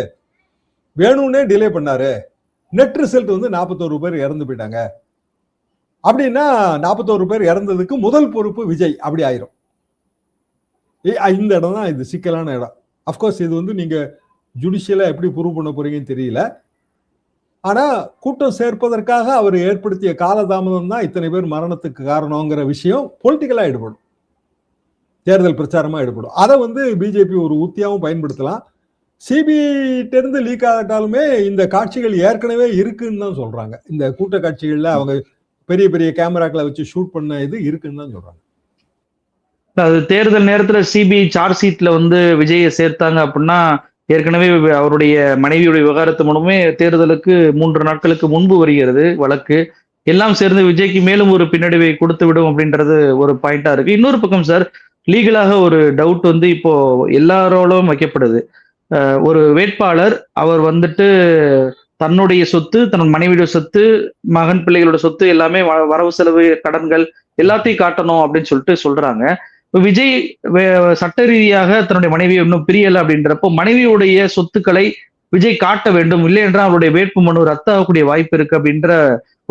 A: வேணும்னே டிலே பண்ணாரு நெட் ரிசல்ட் வந்து 41 பேர் இறந்து போயிட்டாங்க அப்படின்னா 41 பேர் இறந்ததுக்கு முதல் பொறுப்பு விஜய் அப்படி ஆயிரும். இந்த இடம் தான் இது சிக்கலான இடம். அப்கோர்ஸ் இது வந்து நீங்க ஜுடிஷியலா எப்படி ப்ரூவ் பண்ண போறீங்கன்னு தெரியல. ஆனா கூட்டம் சேர்ப்பதற்காக அவர் ஏற்படுத்திய காலதாமதம் தான் இத்தனை பேர் மரணத்துக்கு காரணங்கிற விஷயம் பொலிட்டிக்கலா ஈடுபடும், தேர்தல் பிரச்சாரமா ஈடுபடும். அதை வந்து பிஜேபி ஒரு உத்தியாவும் பயன்படுத்தலாம். சிபிஐட்ட இருந்து லீக் ஆகட்டாலுமே இந்த காட்சிகள் ஏற்கனவே இருக்குன்னு தான் சொல்றாங்க. இந்த கூட்ட காட்சிகள்ல அவங்க பெரிய பெரிய கேமராக்களை வச்சு ஷூட் பண்ண இது இருக்குன்னு தான் சொல்றாங்க.
B: அது தேர்தல் நேரத்துல சிபிஐ சார்ஜ் ஷீட்ல வந்து விஜயை சேர்த்தாங்க அப்படின்னா ஏற்கனவே அவருடைய மனைவியுடைய விவகாரத்து மூலமே தேர்தலுக்கு 3 நாட்களுக்கு முன்பு வருகிறது வழக்கு. எல்லாம் சேர்ந்து விஜய்க்கு மேலும் ஒரு பின்னடைவை கொடுத்து விடும் அப்படின்றது ஒரு பாயிண்டா இருக்கு. இன்னொரு பக்கம் சார், லீகலாக ஒரு டவுட் வந்து இப்போ எல்லாரோடும் வைக்கப்படுது. ஒரு வேட்பாளர் அவர் வந்துட்டு தன்னுடைய சொத்து, தன் மனைவியுடைய சொத்து, மகன் பிள்ளைகளோட சொத்து எல்லாமே வரவு செலவு கடன்கள் எல்லாத்தையும் காட்டணும் அப்படின்னு சொல்லிட்டு சொல்றாங்க. விஜய் சட்ட ரீதியாக தன்னுடைய மனைவியை இன்னும் பிரியல அப்படின்றப்போ மனைவியுடைய சொத்துக்களை விஜய் காட்ட வேண்டும், இல்லை என்றால் அவருடைய வேட்பு மனு ரத்து ஆகக்கூடிய வாய்ப்பு இருக்கு அப்படின்ற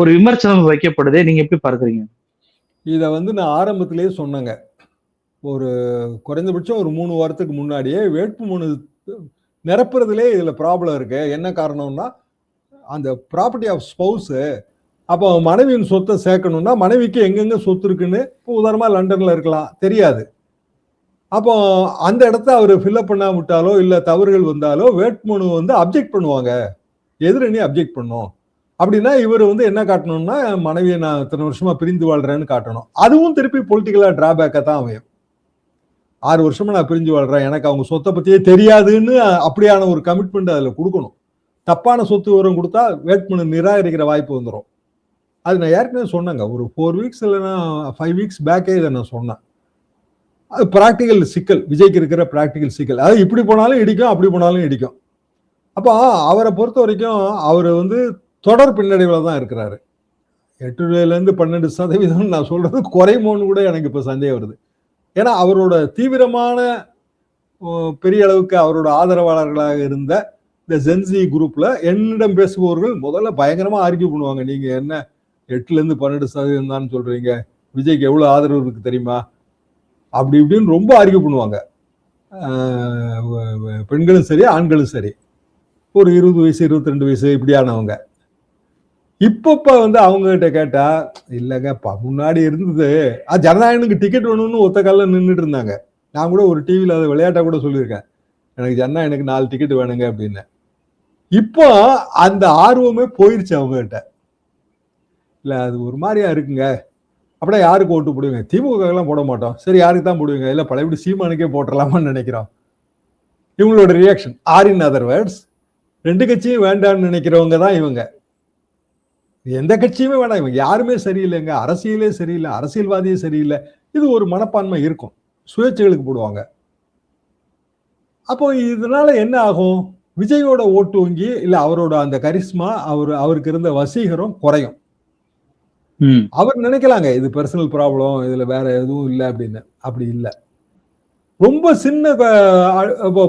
B: ஒரு விமர்சனம் வைக்கப்படுது. நீங்க எப்படி பார்க்குறீங்க?
A: இத வந்து நான் ஆரம்பத்திலேயே சொன்னேங்க. ஒரு குறைந்தபட்சம் ஒரு 3 வாரத்துக்கு முன்னாடியே வேட்பு மனு நிரப்புறதுலே இதுல ப்ராப்ளம் இருக்கு. என்ன காரணம்னா, அந்த ப்ராப்பர்ட்டி ஆஃப் ஸ்பௌஸ், அப்போ மனைவியின் சொத்தை சேர்க்கணும்னா மனைவிக்கு எங்கெங்க சொத்து இருக்குன்னு, இப்போ உதாரணமா லண்டன்ல இருக்கலாம், தெரியாது. அப்போ அந்த இடத்த அவர் ஃபில்அப் பண்ணா விட்டாலோ இல்ல தவறுகள் வந்தாலோ வேட்புமனு வந்து அப்ஜெக்ட் பண்ணுவாங்க, எதிரணி அப்ஜெக்ட் பண்ணும். அப்படின்னா இவர் வந்து என்ன காட்டணும்னா, மனைவியை நான் இத்தனை வருஷமா பிரிந்து வாழ்றேன்னு காட்டணும். அதுவும் திருப்பி பொலிட்டிக்கலா டிராபேக்கா தான் அமையும். 6 வருஷமா நான் பிரிஞ்சு வாழ்றேன், எனக்கு அவங்க சொத்தை பத்தியே தெரியாதுன்னு அப்படியான ஒரு கமிட்மெண்ட் அதுல கொடுக்கணும். தப்பான சொத்து விவரம் கொடுத்தா வேட்புமனு நிராகரிக்கிற வாய்ப்பு வந்துடும். அது நான் ஏற்கனவே சொன்னேங்க, ஒரு 4 வீக்ஸ் இல்லைன்னா 5 வீக்ஸ் பேக்கே இதை நான் சொன்னேன். அது பிராக்டிக்கல் சிக்கல், விஜய்க்கு இருக்கிற பிராக்டிக்கல் சிக்கல். அதாவது இப்படி போனாலும் இடிக்கும், அப்படி போனாலும் இடிக்கும். அப்போ அவரை பொறுத்த வரைக்கும் அவர் வந்து தொடர் பின்னடைவில் தான் இருக்கிறாரு. 8லேருந்து 12% நான் சொல்றது குறைமோன்னு கூட எனக்கு இப்போ சந்தேகம் வருது. ஏன்னா அவரோட தீவிரமான பெரிய அளவுக்கு அவரோட ஆதரவாளர்களாக இருந்த இந்த ஜென்சி குரூப்ல என்னிடம் பேசுபவர்கள் முதல்ல பயங்கரமா ஆர்கியூ பண்ணுவாங்க. நீங்க என்ன 8லேருந்து 12% தான் சொல்றீங்க, விஜய்க்கு எவ்வளவு ஆதரவு இருக்கு தெரியுமா, அப்படி இப்படின்னு ரொம்ப ஆர்கியூ பண்ணுவாங்க. பெண்களும் சரி ஆண்களும் சரி, ஒரு 20 வயசு 22 வயசு இப்படியானவங்க. இப்ப வந்து அவங்க கிட்ட கேட்டா, இல்லைங்க முன்னாடி இருந்தது ஜனநாயகனுக்கு டிக்கெட் வேணும்னு ஒத்த காலில் நின்றுட்டு இருந்தாங்க. நான் கூட ஒரு டிவியில் அதை விளையாட்டா கூட சொல்லியிருக்கேன், எனக்கு ஜனநாயகனுக்கு 4 டிக்கெட் வேணுங்க அப்படின்னு. இப்போ அந்த ஆர்வமே போயிருச்சு அவங்க கிட்ட. இல்ல அது ஒரு மாதிரியா இருக்குங்க, அப்படியே யாருக்கு ஓட்டு போடுவீங்க, திமுக எல்லாம் போட மாட்டோம், சரி யாருக்கு தான் போடுவீங்க, இல்ல பழையபடி சீமானுக்கே போட்டுடலாமான்னு நினைக்கிறோம். இவங்களோட reaction. Or in other words, 2 கட்சியும் வேண்டாம்னு நினைக்கிறவங்க தான் இவங்க. எந்த கட்சியுமே வேண்டாம், இவங்க யாருமே சரியில்லைங்க, அரசியலே சரியில்லை, அரசியல்வாதியே சரியில்லை, இது ஒரு மனப்பான்மை இருக்கும். சுயேட்சைகளுக்கு போடுவாங்க. அப்போ இதனால என்ன ஆகும், விஜயோட ஓட்டு வங்கி இல்ல அவரோட அந்த கரிஸ்மா, அவருக்கு இருந்த வசீகரம் குறையும். அவர் நினைக்கலாங்க இது பர்சனல் ப்ராப்ளம், இதுல வேற எதுவும் இல்லை அப்படின்னு. அப்படி இல்லை. ரொம்ப சின்ன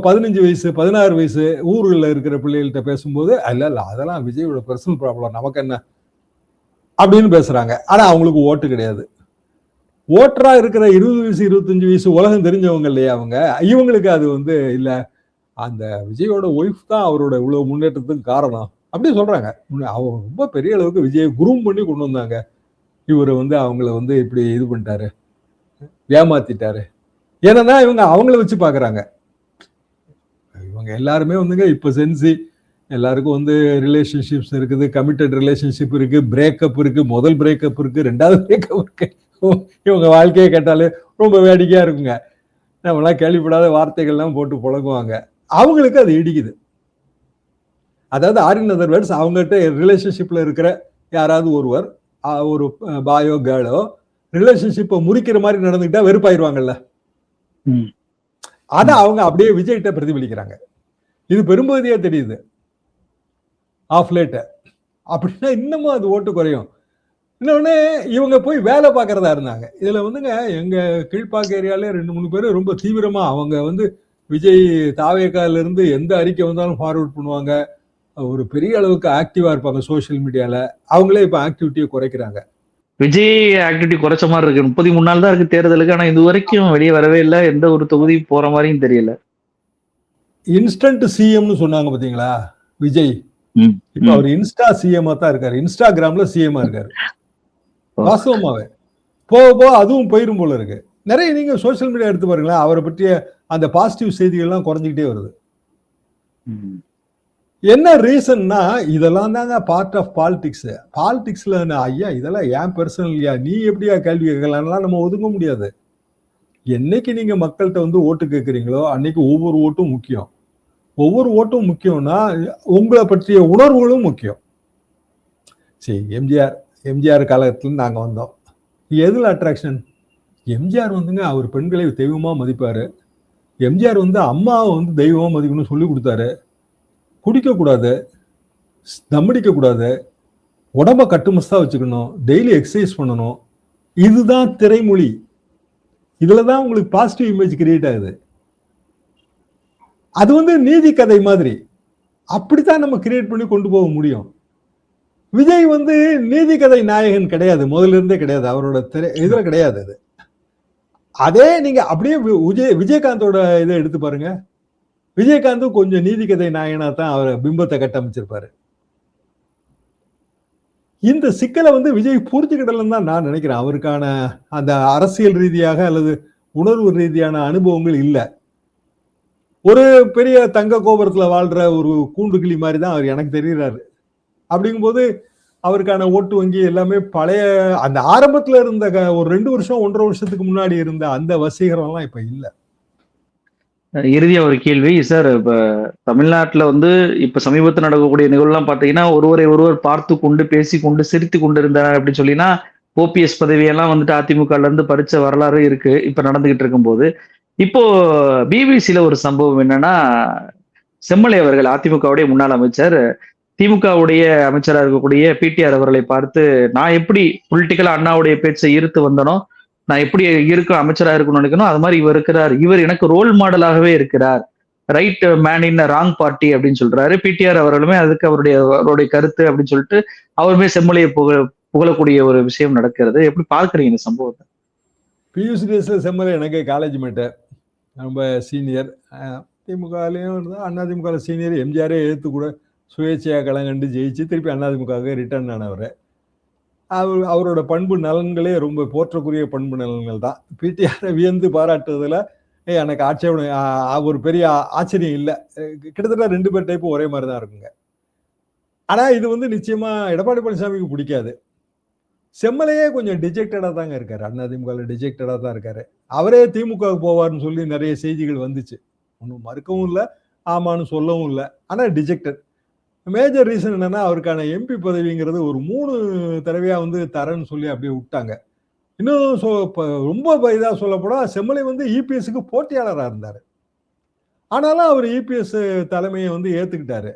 A: 15 வயசு 16 வயசு ஊர்களில் இருக்கிற பிள்ளைகள்கிட்ட பேசும்போது இல்ல அதெல்லாம் விஜயோட பர்சனல் ப்ராப்ளம், நமக்கு என்ன அப்படின்னு பேசுறாங்க. ஆனா அவங்களுக்கு ஓட்டு கிடையாது. ஓட்டரா இருக்கிற 20 வயசு 25 வயசு உலகம் தெரிஞ்சவங்க இல்லையா அவங்க, இவங்களுக்கு அது வந்து இல்ல அந்த விஜயோட ஒய்ஃப் தான் அவரோட இவ்வளவு முன்னேற்றத்துக்கு காரணம் அப்படி சொல்றாங்க. அவங்க ரொம்ப பெரிய அளவுக்கு விஜயை குரூம் பண்ணி கொண்டு வந்தாங்க, இவர் வந்து அவங்கள வந்து இப்படி இது பண்ணிட்டாரு, ஏமாத்திட்டாரு. ஏன்னா இவங்க அவங்கள வச்சு பாக்குறாங்க. இவங்க எல்லாருமே வந்துங்க இப்ப சென்சி, எல்லாருக்கும் வந்து ரிலேஷன்ஷிப்ஸ் இருக்குது, கமிட்டட் ரிலேஷன்ஷிப் இருக்கு, பிரேக்கப் இருக்கு, முதல் பிரேக்கப் இருக்கு, 2வது பிரேக்கப் இருக்கு. இவங்க வாழ்க்கையை கேட்டாலே ரொம்ப வேடிக்கையா இருக்குங்க. நம்மளாம் கேள்விப்படாத வார்த்தைகள்லாம் போட்டு புழங்குவாங்க. அவங்களுக்கு அது இடிக்குது. அதாவது ஆர் இன் அதர் வேர்ட்ஸ், அவங்ககிட்ட ரிலேஷன்ஷிப்ல இருக்கிற யாராவது ஒருவர், ஒரு பாயோ கேர்ளோ ரிலேஷன்ஷிப்பை முறிக்கிற மாதிரி நடந்துக்கிட்டா வெறுப்பாயிருவாங்கல்ல, அதை அவங்க அப்படியே விஜய்கிட்ட பிரதிபலிக்கிறாங்க. இது பெரும்பகுதியா தெரியுது ஆஃப் லேட். அப்படின்னா இன்னமும் அது ஓட்டு குறையும். இன்னொன்னு இவங்க போய் வேலை பார்க்கறதா இருந்தாங்க. இதுல வந்துங்க எங்க கீழ்ப்பாக்க ஏரியாலே 2-3 பேர் ரொம்ப தீவிரமா அவங்க வந்து விஜய் தாவேக்கால இருந்து எந்த அறிக்கை வந்தாலும் ஃபார்வர்ட் பண்ணுவாங்க, ஒரு பெரிய அளவுக்கு ஆக்டிவா இருப்பாங்க சோஷியல் மீடியால. அவங்களே இப்ப ஆக்டிவிட்டியை குறைக்கிறாங்க.
B: விஜய் ஆக்டிவிட்டி குறைச்ச மாதிரி இருக்கு. 33 நாள் தான் இருக்கு தேர்தலுக்கு. ஆனா இது வரைக்கும் வெளியே வரவே இல்லை. எந்த ஒரு தொகுதி போற மாதிரியும் தெரியல.
A: இன்ஸ்டன்ட் சிஎம்னு சொன்னாங்க பாத்தீங்களா விஜய். இப்ப அவர் இன்ஸ்டா சிஎம் தான் இருக்காரு. இன்ஸ்டாகிராம்ல சிஎம் இருக்காரு. வாஸ்தவமாவே போக போக அதுவும் போயிரும் போல இருக்கு. நிறைய நீங்க சோசியல் மீடியா எடுத்து பாருங்களேன், அவரை பற்றிய அந்த பாசிட்டிவ் செய்திகள்லாம் குறைஞ்சிக்கிட்டே வருது. என்ன ரீசன்னா இதெல்லாம் தாங்க பார்ட் ஆஃப் பாலிடிக்ஸ். பாலிடிக்ஸ்ல ஐயா இதெல்லாம் ஏன் பர்சனல், நீ எப்படியா கேள்வி கேட்கலாம்லாம் நம்ம ஒதுங்க முடியாது. என்னைக்கு நீங்க மக்கள்கிட்ட வந்து ஓட்டு கேட்குறீங்களோ அன்னைக்கு ஒவ்வொரு ஓட்டும் முக்கியம். ஒவ்வொரு ஓட்டும் முக்கியம்னா உங்களை பற்றிய உணர்வுகளும் முக்கியம். சரி, எம்ஜிஆர் காலத்துல நாங்க வந்தோம். எதுல அட்ராக்ஷன்? எம்ஜிஆர் வந்துங்க அவர் பெண்களை தெய்வமா மதிப்பாரு. எம்ஜிஆர் வந்து அம்மாவை வந்து தெய்வமா மதிக்கணும்னு சொல்லி கொடுத்தாரு. குடிக்க கூடாது, தம்மடிக்க கூடாது, உடம்ப கட்டுமஸ்தா வச்சுக்கணும், டெய்லி எக்ஸசைஸ் பண்ணணும். இதுதான் திரைமொழி. இதுலதான் உங்களுக்கு பாசிட்டிவ் இமேஜ் கிரியேட் ஆகுது. அது வந்து நீதி கதை மாதிரி. அப்படித்தான் நம்ம கிரியேட் பண்ணி கொண்டு போக முடியும். விஜய் வந்து நீதி கதை நாயகன் கிடையாது, முதல்ல இருந்தே கிடையாது. அவரோட இதுல கிடையாது அது. அதே நீங்க அப்படியே விஜயகாந்தோட இதை எடுத்து பாருங்க. விஜயகாந்தும் கொஞ்சம் நீதி கதை நாயகனா தான் அவர் பிம்பத்தை கட்டமைச்சிருப்பாரு. இந்த சிக்கலை வந்து விஜய் புரிஞ்சுக்கிடலன்னு தான் நான் நினைக்கிறேன். அவருக்கான அந்த அரசியல் ரீதியாக அல்லது உணர்வு ரீதியான அனுபவங்கள் இல்லை. ஒரு பெரிய தங்க கோபுரத்துல வாழ்ற ஒரு கூண்டு கிளி மாதிரி தான் அவர் எனக்கு தெரிகிறாரு. அப்படிங்கும்போது அவருக்கான ஓட்டு வங்கி எல்லாமே பழைய அந்த ஆரம்பத்துல இருந்த ஒரு 2 வருஷம் 1.5 வருஷத்துக்கு முன்னாடி இருந்த அந்த வசீகரம்லாம் இப்ப இல்லை.
B: இறுதியா ஒரு கேள்வி சார். இப்ப தமிழ்நாட்டுல வந்து இப்ப சமீபத்தில் நடக்கக்கூடிய நிகழ்வுலாம் பாத்தீங்கன்னா ஒருவர் பார்த்து கொண்டு பேசி கொண்டு சிரித்து கொண்டு இருந்தார் அப்படின்னு சொல்லினா ஓபிஎஸ் பதவியெல்லாம் வந்துட்டு அதிமுகல இருந்து பறிச்ச வரலாறு இருக்கு இப்ப நடந்துகிட்டு இருக்கும்போது. இப்போ பிபிசியில ஒரு சம்பவம் என்னன்னா, செம்மலை அவர்கள் அதிமுகவுடைய முன்னாள் அமைச்சர் திமுகவுடைய அமைச்சராக இருக்கக்கூடிய பிடிஆர் அவர்களை பார்த்து, நான் எப்படி பொலிட்டிக்கலா அண்ணாவுடைய பேச்சை ஈர்த்து வந்தனோ, நான் எப்படி இருக்க அமைச்சராக இருக்கணும்னு நினைக்கணும், அது மாதிரி இவர் இருக்கிறார், இவர் எனக்கு ரோல் மாடலாகவே இருக்கிறார், right man in wrong party அப்படின்னு சொல்றாரு. பிடிஆர் அவர்களுமே அதுக்கு அவருடைய கருத்து அப்படின்னு சொல்லிட்டு அவருமே செம்மலையை புகழக்கூடிய ஒரு விஷயம் நடக்கிறது. எப்படி பார்க்குறீங்க இந்த சம்பவத்தை?
A: பியூசி டேஸ்ல செம்மலை எனக்கு காலேஜ் மேட்டு, ரொம்ப சீனியர். திமுகலையும் இருந்தால் அதிமுக சீனியர். எம்ஜிஆரே எழுத்து கூட சுயேட்சையாக களங்கண்டு ஜெயிச்சு திருப்பி அதிமுகவுக்கு ரிட்டர்ன் ஆனவர். அவரோட பண்பு நலன்களே ரொம்ப போற்றக்கூடிய பண்பு நலன்கள் தான். பிடிஆரை வியந்து பாராட்டுறதுல எனக்கு ஆட்சேபம் ஒரு பெரிய ஆச்சரியம் இல்லை. கிட்டத்தட்ட 2 பேர் டைப்பும் ஒரே மாதிரி தான் இருக்குங்க. ஆனால் இது வந்து நிச்சயமா எடப்பாடி பழனிசாமிக்கு பிடிக்காது. செம்மலையே கொஞ்சம் டிஜெக்டடாக தாங்க இருக்காரு. அதிமுகவில் டிஜெக்டடாக தான் இருக்காரு. அவரே திமுகவுக்கு போவார்னு சொல்லி நிறைய செய்திகள் வந்துச்சு. ஒன்றும் மறுக்கவும் இல்லை, ஆமான்னு சொல்லவும் இல்லை. ஆனால் டிஜெக்டட். மேஜர் ரீசன் என்னன்னா, அவருக்கான எம்பி பதவிங்கிறது ஒரு 3 தடவையா வந்து தரேன்னு சொல்லி அப்படியே விட்டாங்க. இன்னும் ரொம்ப இதாக சொல்லப்போனா செம்மலை வந்து இபிஎஸ்க்கு போட்டியாளராக இருந்தார். ஆனாலும் அவர் இபிஎஸ் தலைமையை வந்து ஏற்றுக்கிட்டாரு.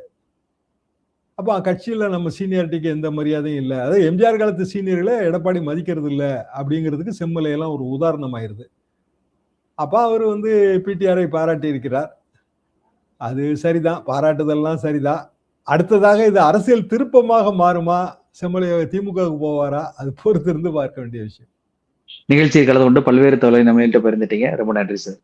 A: அப்போ கட்சியில் நம்ம சீனியாரிட்டிக்கு எந்த மரியாதையும் இல்லை. அதாவது எம்ஜிஆர் காலத்து சீனியர்களை எடப்பாடி மதிக்கிறது இல்லை அப்படிங்கிறதுக்கு செம்மலையெல்லாம் ஒரு உதாரணம் ஆயிருது. அப்போ அவர் வந்து பிடிஆரை பாராட்டி இருக்கிறார். அது சரிதான், பாராட்டுதல்லாம் சரிதான். அடுத்ததாக இது அரசியல் திருப்பமாக மாறுமா, செம்மலை திமுகவுக்கு போவாரா, அது பொறுத்திருந்து பார்க்க வேண்டிய விஷயம்.
B: நிகழ்ச்சியை கலந்து கொண்டு பல்வேறு தகவலை நம்ம பகிர்ந்துட்டீங்க. ரொம்ப நன்றி சார்.